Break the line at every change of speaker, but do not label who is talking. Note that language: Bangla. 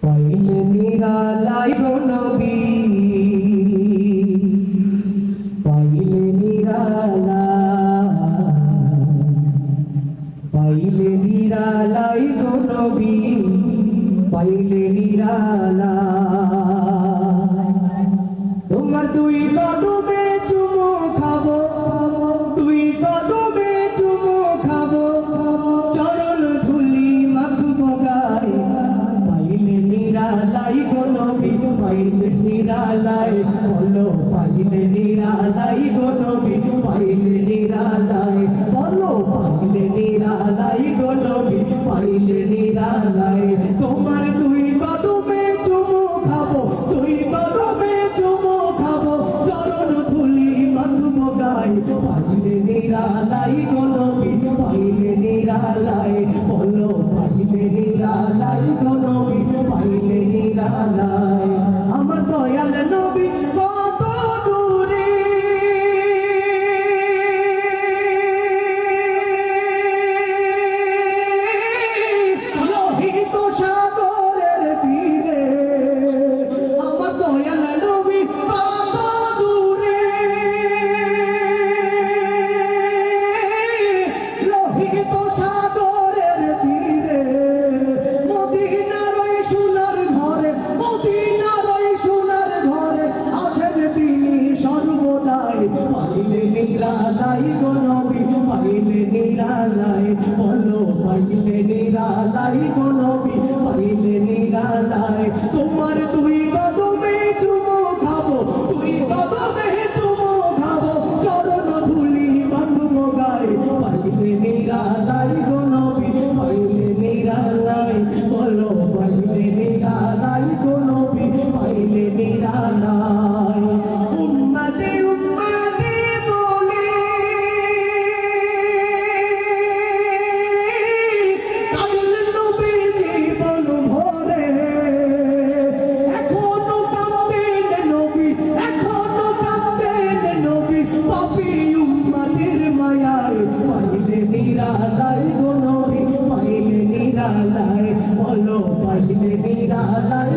পাইলে নিরালাই গো নবী, পাইলে নিরালাই, পাইলে নিরালাই গো নবী, পাইলে নিরালাই। তোমার দুই কদমে চুমু খাবো, দুই কদমে চুমু খাবো, চরণ ধুলি মাখবো গায়ে। পাইলে নিরালাই গো নবী, পাইলে নিরালাই, বলো পাইলে নিরালাই গো নবী, পাইলে নিরালাই, বলো পাইলে নিরালাই গো নবী, পাইলে নিরালাই। তোমার দুই কদমে চুমু খাবো, দুই কদমে চুমু খাবো, চরণ ধুলি মাখবো গায়ে। পাইলে নিরালাই গো নবী, পাইলে নিরালাই, বলো পাইলে নিরালাই গো নবী, পাইলে নিরালাই। আমার দয়াল নবী কত দূরে, লোহিত সাগরের তীরে। আমার দয়াল নবী কত দূরে, লোহিত সাগরের তীরে। মদিনার ওই সোনার ঘরে, মদিনার ওই সোনার ঘরে আছেন তিনি সর্বদাই। পাইলে নিরালাই গো নবী, পাইলে নিরালাই, বলো পাইলে নিরালাই গো নবী, পাইলে নিরালাই। তোমার দুই কদমে চুমু খাবো, দুই কদমে চুমু খাবো, চরণ ধুলি মাখবো গায়ে। পাইলে নিরালাই গো নবী, পাইলে নিরালাই, বলো পাইলে নিরালাই গো নবী, পাইলে নিরালাই। উম্মতে উম্মতে বলে কাঁদেন নবী জীবন ভরে, এখনো কাঁদেন নবী, এখনো কাঁদেন নবী, পাপী উম্মতের মায়ায়। পাইলে নিরালাই গো নবী, পাইলে নিরালাই, বলো পাইলে নিরালাই